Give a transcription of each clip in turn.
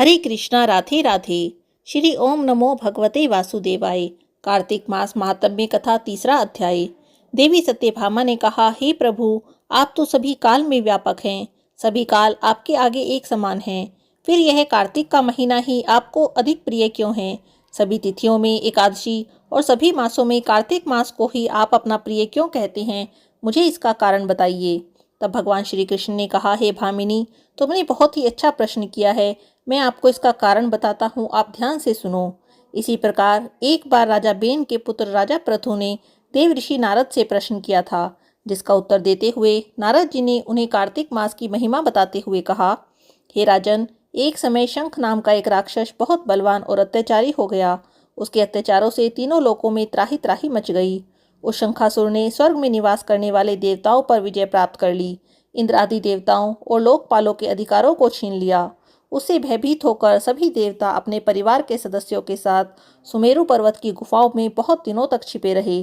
हरे कृष्णा, राधे राधे। श्री ओम नमो भगवते वासुदेवाय। कार्तिक मास महात्म्य कथा, तीसरा अध्याय। देवी सत्यभामा ने कहा, हे प्रभु, आप तो सभी काल में व्यापक हैं, सभी काल आपके आगे एक समान हैं। फिर यह कार्तिक का महीना ही आपको अधिक प्रिय क्यों है? सभी तिथियों में एकादशी और सभी मासों में कार्तिक मास को ही आप अपना प्रिय क्यों कहते हैं? मुझे इसका कारण बताइए। तब भगवान श्री कृष्ण ने कहा, हे भामिनी, तुमने बहुत ही अच्छा प्रश्न किया है। मैं आपको इसका कारण बताता हूँ, आप ध्यान से सुनो। इसी प्रकार एक बार राजा बेन के पुत्र राजा पृथु ने देव ऋषि नारद से प्रश्न किया था, जिसका उत्तर देते हुए नारद जी ने उन्हें कार्तिक मास की महिमा बताते हुए कहा, हे राजन, एक समय शंख नाम का एक राक्षस बहुत बलवान और अत्याचारी हो गया। उसके अत्याचारों से तीनों लोकों में त्राही त्राही मच गई। उस शंखासुर ने स्वर्ग में निवास करने वाले देवताओं पर विजय प्राप्त कर ली, इंद्र आदि देवताओं और लोकपालों के अधिकारों को छीन लिया। उससे भयभीत होकर सभी देवता अपने परिवार के सदस्यों के साथ सुमेरु पर्वत की गुफाओं में बहुत दिनों तक छिपे रहे।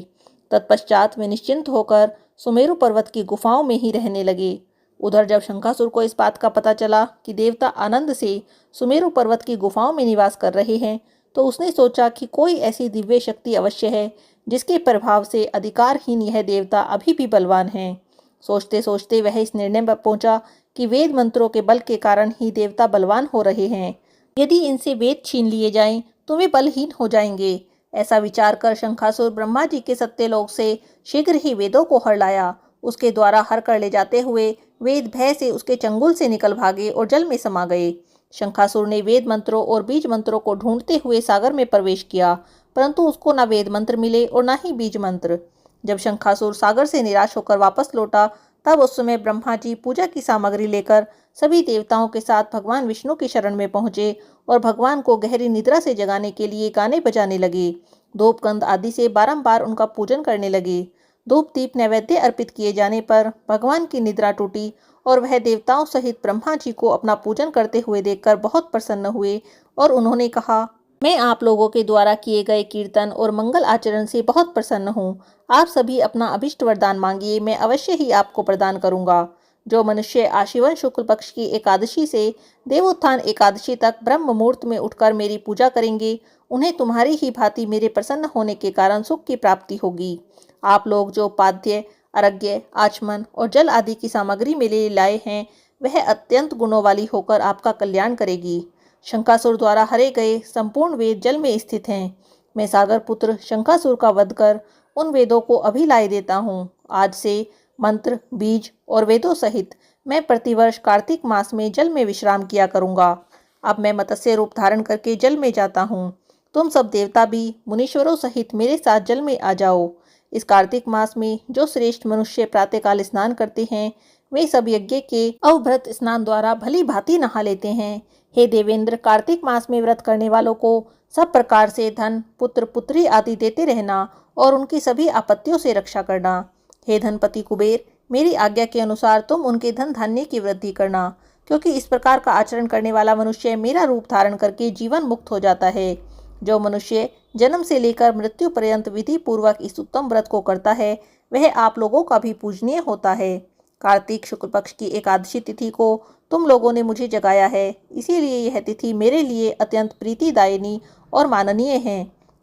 तत्पश्चात वे निश्चिंत होकर सुमेरु पर्वत की गुफाओं में ही रहने लगे। उधर जब शंखासुर को इस बात का पता चला कि देवता आनंद से सुमेरु पर्वत की गुफाओं में निवास कर रहे हैं, तो उसने सोचा कि कोई ऐसी दिव्य शक्ति अवश्य है जिसके प्रभाव से अधिकारहीन यह देवता अभी भी बलवान हैं। सोचते सोचते वह इस निर्णय पर पहुंचा कि वेद मंत्रों के बल के कारण ही देवता बलवान हो रहे हैं। यदि इनसे वेद छीन लिए जाएं तो वे बलहीन हो जाएंगे। ऐसा विचार कर शंखासुर ब्रह्मा जी के सत्यलोक से शीघ्र ही वेदों को हर लाया। उसके द्वारा हर कर ले जाते हुए वेद भय से उसके चंगुल से निकल भागे और जल में समा गए। शंखासुर ने वेद मंत्रों और बीज मंत्रों को ढूंढते हुए सागर में प्रवेश किया, परंतु उसको न वेद मंत्र मिले और न ही बीज मंत्र। जब शंखासुर सागर से निराश होकर वापस लौटा, तब उस समय ब्रह्मा जी पूजा की सामग्री लेकर सभी देवताओं के साथ भगवान विष्णु की शरण में पहुंचे और भगवान को गहरी निद्रा से जगाने के लिए गाने बजाने लगे। धूप गंध आदि से बारंबार उनका पूजन करने लगे। धूप दीप नैवेद्य अर्पित किए जाने पर भगवान की निद्रा टूटी और वह देवताओं सहित ब्रह्मा जी को अपना पूजन करते हुए देखकर बहुत प्रसन्न हुए और उन्होंने कहा, मैं आप लोगों के द्वारा किए गए कीर्तन और मंगल आचरण से बहुत प्रसन्न हूँ। आप सभी अपना अभिष्ट वरदान मांगिए, मैं अवश्य ही आपको प्रदान करूँगा। जो मनुष्य आशीवन शुक्ल पक्ष की एकादशी से देवोत्थान एकादशी तक ब्रह्म मुहूर्त में उठकर मेरी पूजा करेंगे, उन्हें तुम्हारी ही भांति मेरे प्रसन्न होने के कारण सुख की प्राप्ति होगी। आप लोग जो पाद्य, अर्घ्य, आचमन और जल आदि की सामग्री मेरे लाए हैं, वह अत्यंत गुणों वाली होकर आपका कल्याण करेगी। शंखासुर द्वारा हरे गए संपूर्ण वेद जल में स्थित हैं। मैं सागर पुत्र शंखासुर का वध कर उन वेदों को अभी लाए देता हूँ। आज से मंत्र, बीज और वेदों सहित मैं प्रतिवर्ष कार्तिक मास में जल में विश्राम किया करूँगा। अब मैं मत्स्य रूप धारण करके जल में जाता हूँ। तुम सब देवता भी मुनीश्वरों सहित मेरे साथ जल में आ जाओ। इस कार्तिक मास में जो श्रेष्ठ मनुष्य प्रातःकाल स्नान करते हैं, वे सब यज्ञ के अवभृत स्नान द्वारा भली भांति नहा लेते हैं। हे देवेंद्र, कार्तिक मास में व्रत करने वालों को सब प्रकार से धन, पुत्र, पुत्री आदि देते रहना और उनकी सभी आपत्तियों से रक्षा करना। हे धनपति कुबेर, मेरी आज्ञा के अनुसार तुम उनके धन धान्य की वृद्धि करना, क्योंकि इस प्रकार का आचरण करने वाला मनुष्य मेरा रूप धारण करके जीवन मुक्त हो जाता है। जो मनुष्य जन्म से लेकर मृत्यु पर्यंत विधि पूर्वक इस उत्तम व्रत को करता है, वह आप लोगों का भी पूजनीय होता है। कार्तिक शुक्ल पक्ष की एकादशी तिथि को तुम लोगों ने मुझे जगाया है, इसीलिए यह तिथि मेरे लिए अत्यंत प्रीतिदायिनी और माननीय है।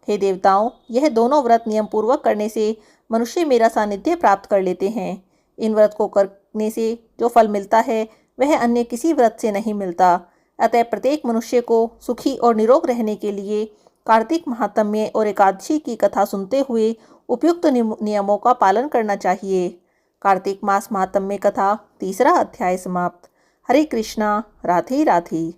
हे देवताओं, यह दोनों व्रत नियम पूर्वक करने से मनुष्य मेरा सानिध्य प्राप्त कर लेते हैं। इन व्रत को करने से जो फल मिलता है, वह अन्य किसी व्रत से नहीं मिलता। अतः प्रत्येक मनुष्य को सुखी और निरोग रहने के लिए कार्तिक महात्म्य और एकादशी की कथा सुनते हुए उपयुक्त नियमों का पालन करना चाहिए। कार्तिक मास महात्म्य कथा, तीसरा अध्याय समाप्त। हरे कृष्णा, राधे राधे।